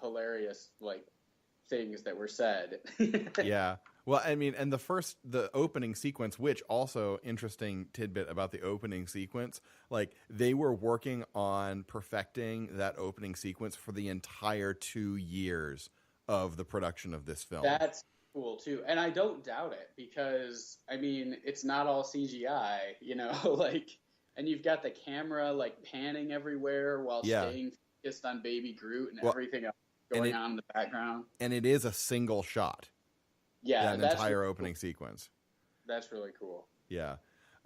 hilarious like things that were said. Yeah. Well, I mean, and the opening sequence, which also interesting tidbit about the opening sequence, like they were working on perfecting that opening sequence for the entire 2 years of the production of this film. That's cool too. And I don't doubt it because I mean, it's not all CGI, you know, like, and you've got the camera like panning everywhere while staying focused on Baby Groot and everything else going on in the background. And it is a single shot. Yeah, that entire opening sequence. That's really cool. Yeah.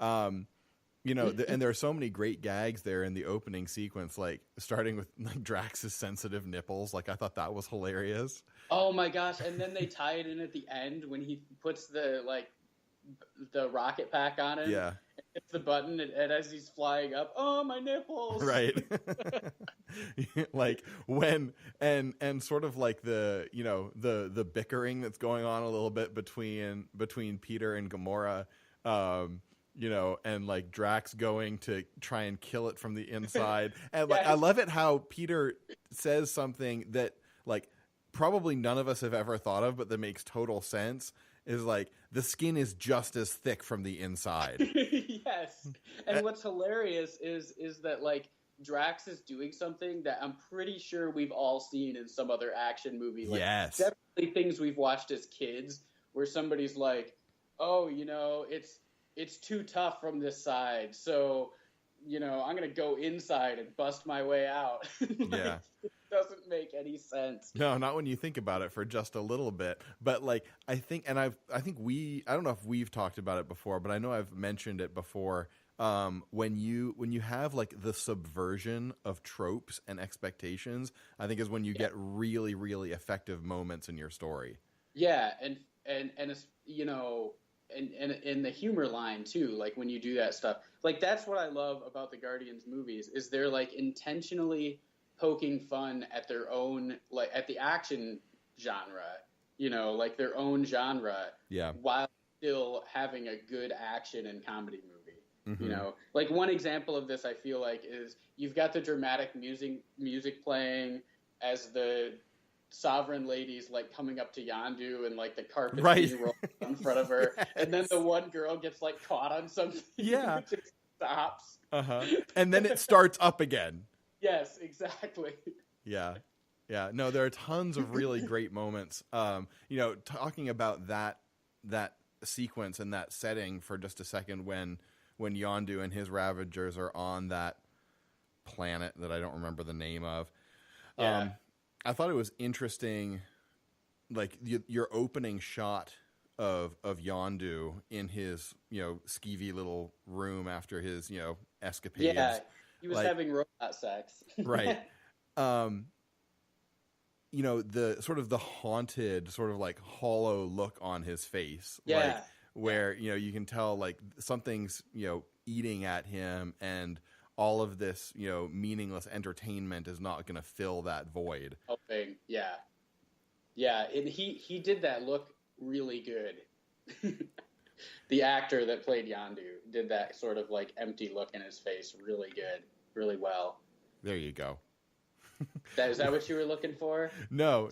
You know, and there are so many great gags there in the opening sequence, like starting with like Drax's sensitive nipples. Like I thought that was hilarious. Oh my gosh. And then they tie it in at the end when he puts the rocket pack on him. Yeah. Hits the button and as he's flying up, oh, my nipples. Right. Like when, and sort of like the, you know, the bickering that's going on a little bit between Peter and Gamora, you know, and like Drax going to try and kill it from the inside. And like, I love it how Peter says something that like probably none of us have ever thought of, but that makes total sense. Is like the skin is just as thick from the inside. Yes. And what's hilarious is that like Drax is doing something that I'm pretty sure we've all seen in some other action movie. Like, yes. Definitely things we've watched as kids where somebody's like, oh, you know, it's too tough from this side. So, you know, I'm going to go inside and bust my way out. Like, yeah. It doesn't make any sense. No, not when you think about it for just a little bit. But like, I think I don't know if we've talked about it before, but I know I've mentioned it before. When you have like the subversion of tropes and expectations, I think is when you get really, really effective moments in your story. Yeah. And it's, you know, and in the humor line too, like when you do that stuff, like that's what I love about the Guardians movies is they're like intentionally poking fun at their own, like at the action genre, you know, like their own genre, while still having a good action and comedy movie. Mm-hmm. You know, like one example of this I feel like is you've got the dramatic music playing as the Sovereign lady's like coming up to Yondu and like the carpet being rolled in front of her, and then the one girl gets like caught on something. Yeah, it just stops. And then it starts up again. Yes, exactly. Yeah. No, there are tons of really great moments. You know, talking about that sequence and that setting for just a second, when Yondu and his Ravagers are on that planet that I don't remember the name of. Yeah. I thought it was interesting, like your opening shot of Yondu in his, you know, skeevy little room after his, you know, escapades. Yeah, he was having robot sex. Right. You know, the sort of the haunted, sort of like hollow look on his face. Yeah. Like, where, you know, you can tell like something's, you know, eating at him, and all of this, you know, meaningless entertainment is not going to fill that void. Hoping, yeah. And he did that look really good. The actor that played Yondu did that sort of like empty look in his face really good, really well. There you go. Is that what you were looking for? No.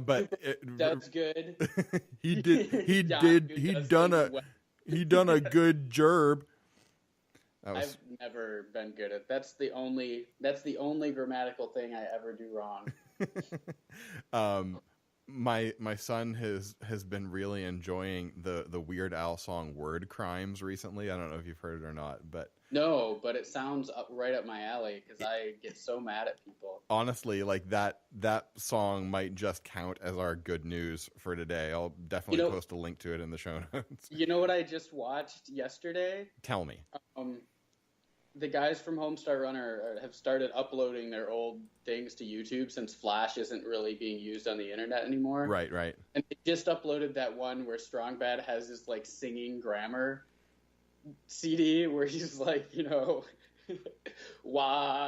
But that's good. He done a good job. I've never been good at. That's the only grammatical thing I ever do wrong. My son has been really enjoying the Weird Al song "Word Crimes" recently. I don't know if you've heard it or not, but no, but it sounds right up my alley because I get so mad at people. Honestly, like that song might just count as our good news for today. I'll definitely post a link to it in the show notes. You know what I just watched yesterday? Tell me. The guys from Homestar Runner have started uploading their old things to YouTube since Flash isn't really being used on the internet anymore. Right. And they just uploaded that one where Strong Bad has this like singing grammar CD where he's like, you know, YOU''RE.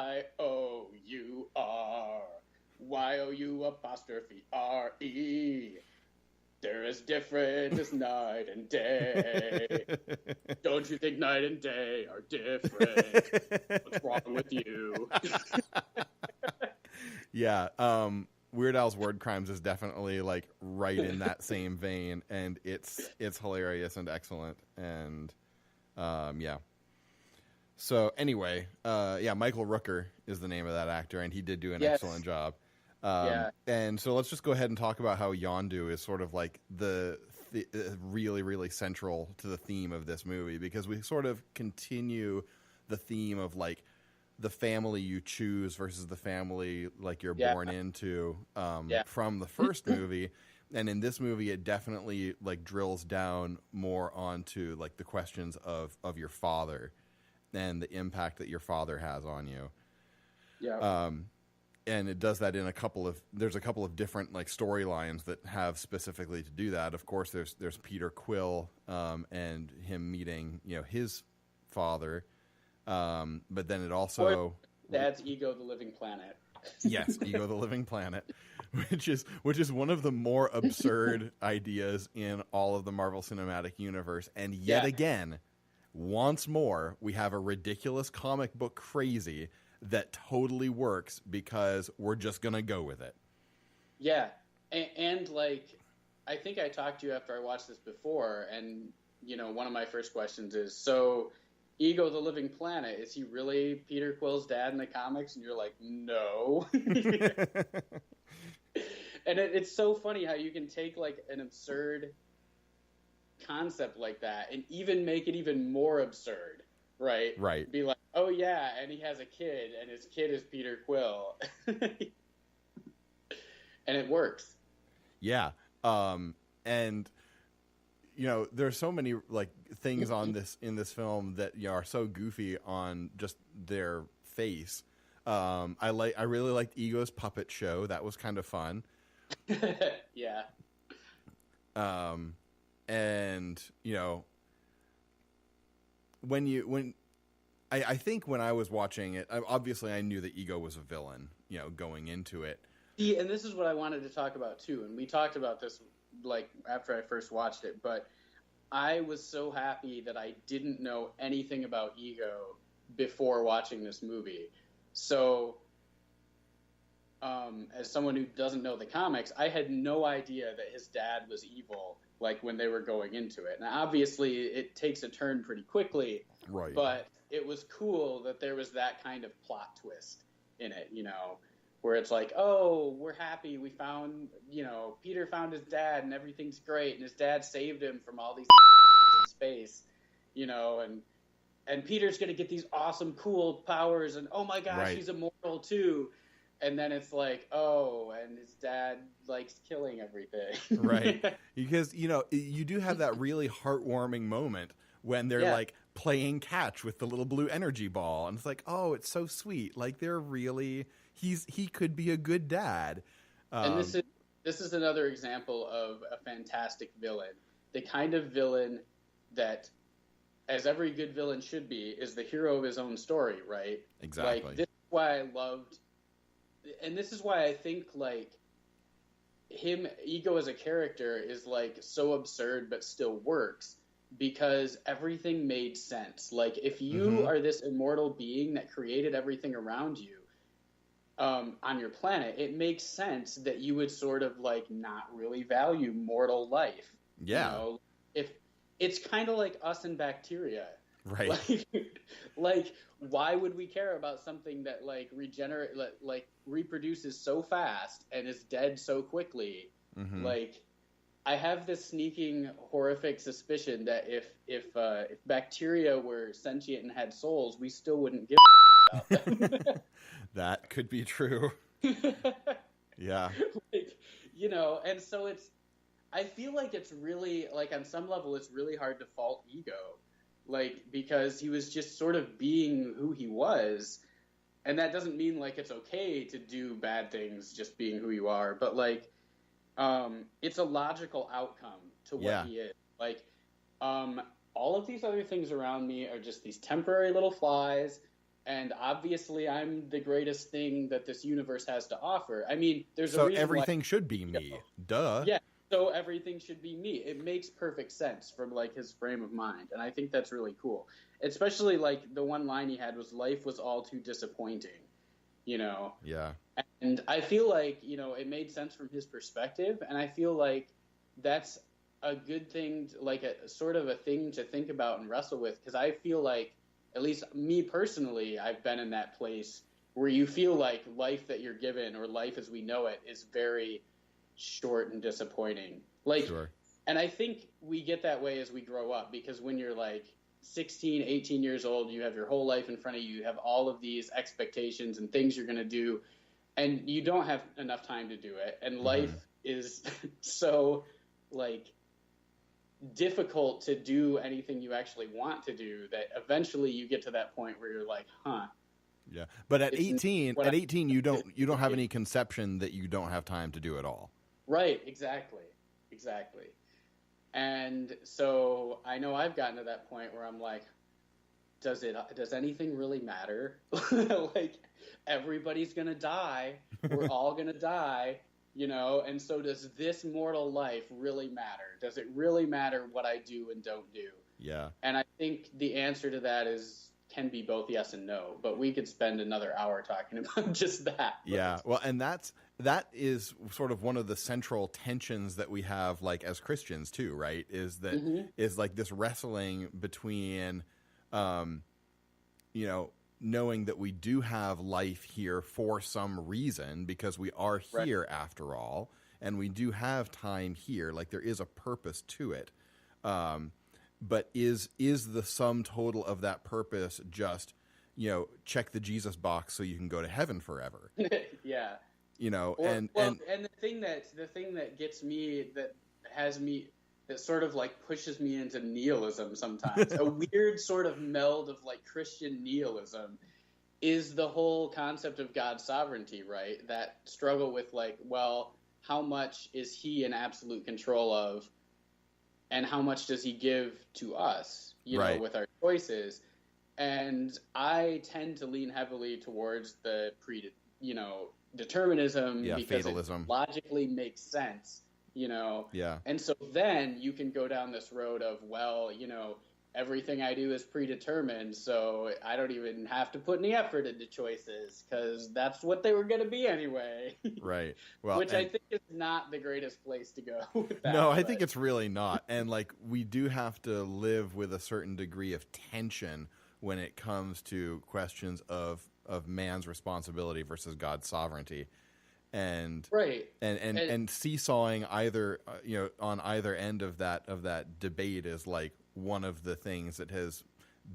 They're as different as night and day. Don't you think night and day are different? What's wrong with you? Yeah. Weird Al's Word Crimes is definitely like right in that same vein, and it's hilarious and excellent, and yeah. So anyway, Michael Rooker is the name of that actor, and he did do an excellent job. And so let's just go ahead and talk about how Yondu is sort of like the really, really central to the theme of this movie, because we sort of continue the theme of like the family you choose versus the family like you're born into from the first movie. And in this movie, it definitely like drills down more onto like the questions of your father and the impact that your father has on you. Yeah. And it does that in there's a couple of different like storylines that have specifically to do that. Of course, there's Peter Quill and him meeting, his father. But then it also Dad's Ego the Living Planet. Yes, Ego the Living Planet, which is one of the more absurd ideas in all of the Marvel Cinematic Universe. And yet again, once more, we have a ridiculous comic book crazy that totally works because we're just going to go with it. Yeah. And like, I think I talked to you after I watched this before, and, one of my first questions is, so Ego the Living Planet, is he really Peter Quill's dad in the comics? And you're like, no. And it's so funny how you can take like an absurd concept like that and even make it even more absurd, right? Right. Be like, oh yeah, and he has a kid, and his kid is Peter Quill. And it works. Yeah. And there's so many like things in this film that are so goofy on just their face. I really liked Ego's puppet show. That was kind of fun. Yeah. And I think when I was watching it, obviously I knew that Ego was a villain, going into it. See, and this is what I wanted to talk about too. And we talked about this like after I first watched it, but I was so happy that I didn't know anything about Ego before watching this movie. So, as someone who doesn't know the comics, I had no idea that his dad was evil, like when they were going into it. Now, obviously, it takes a turn pretty quickly, right? But it was cool that there was that kind of plot twist in it, where it's like, oh, we're happy, we found, Peter found his dad and everything's great, and his dad saved him from all these in space, and Peter's going to get these awesome, cool powers, and oh my gosh, he's immortal too. And then it's like, oh, and his dad likes killing everything. Right. Because, you do have that really heartwarming moment when they're like playing catch with the little blue energy ball. And it's like, oh, it's so sweet. Like they're really, he could be a good dad. And this is another example of a fantastic villain. The kind of villain that, as every good villain should be, is the hero of his own story, right? Exactly. Like, this is why I loved, and this is why I think, like, Ego as a character is, like, so absurd but still works, because everything made sense. Like, if you are this immortal being that created everything around you, on your planet, it makes sense that you would sort of, like, not really value mortal life. Yeah. If it's kind of like us and bacteria. Right. Like, why would we care about something that like reproduces so fast and is dead so quickly? Like, I have this sneaking, horrific suspicion that if bacteria were sentient and had souls, we still wouldn't give about them. That could be true. Yeah. Like, and so I feel like it's really, like, on some level, it's really hard to fault Ego. Like, because he was just sort of being who he was. And that doesn't mean, like, it's okay to do bad things just being who you are. But, like, it's a logical outcome to what he is. Like, all of these other things around me are just these temporary little flies. And obviously, I'm the greatest thing that this universe has to offer. I mean, there's a reason everything should be me. Duh. Yeah. So everything should be me. It makes perfect sense from, like, his frame of mind. And I think that's really cool. Especially, like, the one line he had was, life was all too disappointing, Yeah. And I feel like, it made sense from his perspective, and I feel like that's a good thing, like a sort of a thing to think about and wrestle with, because I feel like, at least me personally, I've been in that place where you feel like life that you're given, or life as we know it, is very short and disappointing. Like, Sure. and I think we get that way as we grow up, because when you're like 16, 18 years old, you have your whole life in front of you, you have all of these expectations and things you're going to do, and you don't have enough time to do it. And life is so, like, difficult to do anything you actually want to do, that eventually you get to that point where you're like, Yeah. But at it's 18, what at I- 18 you don't have any conception that you don't have time to do it all. Right, exactly. And so I know I've gotten to that point where I'm like, does anything really matter? Like, everybody's gonna die. We're all gonna die, and so does this mortal life really matter? Does it really matter what I do and don't do? Yeah. And I think the answer to that can be both yes and no, but we could spend another hour talking about just that. Yeah. Well, and that is sort of one of the central tensions that we have, like, as Christians too, right? Is that is like this wrestling between, knowing that we do have life here for some reason, because we are here after all, and we do have time here. Like, there is a purpose to it. But is the sum total of that purpose just, check the Jesus box so you can go to heaven forever? Yeah. And the thing that gets me, that sort of like pushes me into nihilism sometimes, a weird sort of meld of like Christian nihilism, is the whole concept of God's sovereignty, right? That struggle with, like, well, how much is he in absolute control of, and how much does he give to us, with our choices? And I tend to lean heavily towards the determinism, because fatalism. it logically makes sense, Yeah. And so then you can go down this road of, well, everything I do is predetermined, so I don't even have to put any effort into choices, because that's what they were going to be anyway. Right. Well, which I think is not the greatest place to go with that. No, I think it's really not. And, like, we do have to live with a certain degree of tension when it comes to questions of man's responsibility versus God's sovereignty. And and seesawing either on either end of that debate is, like, one of the things that has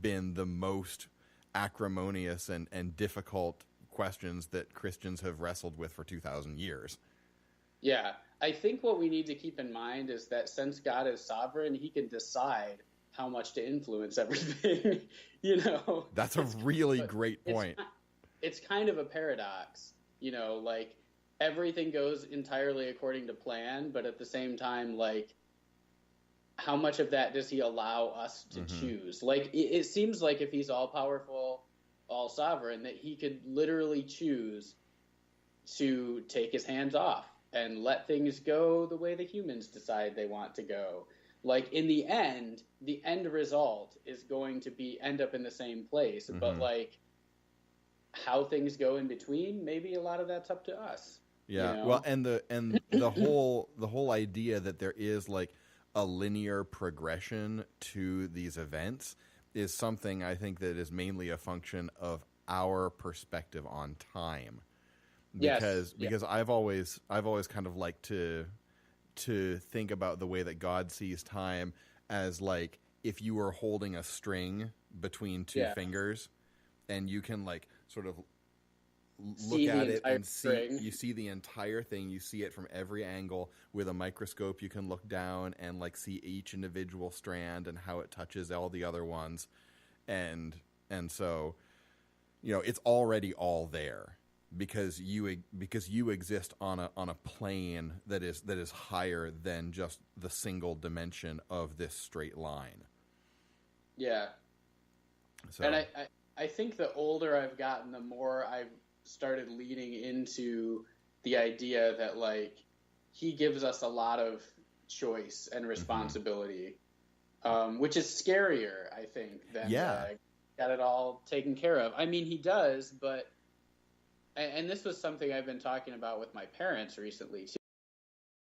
been the most acrimonious and difficult questions that Christians have wrestled with for 2,000 years. Yeah, I think what we need to keep in mind is that since God is sovereign, he can decide how much to influence everything. That's a really great point. It's kind of a paradox, like, everything goes entirely according to plan, but at the same time, like, how much of that does he allow us to choose? Like, it seems like if he's all powerful, all sovereign, that he could literally choose to take his hands off and let things go the way the humans decide they want to go. Like, in the end result is going to end up in the same place, but, like, how things go in between, maybe a lot of that's up to us. Yeah. Well, and the whole idea that there is, like, a linear progression to these events is something I think that is mainly a function of our perspective on time. Because I've always kind of liked to think about the way that God sees time as, like, if you were holding a string between two fingers, and you can, like, sort of look at it and see the entire thing. You see it from every angle. With a microscope, you can look down and, like, see each individual strand and how it touches all the other ones, and so, it's already all there because you exist on a plane that is higher than just the single dimension of this straight line. Yeah. So. And I think the older I've gotten, the more I've started leaning into the idea that, like, he gives us a lot of choice and responsibility, which is scarier, I think, than got it all taken care of. I mean, he does, but and this was something I've been talking about with my parents recently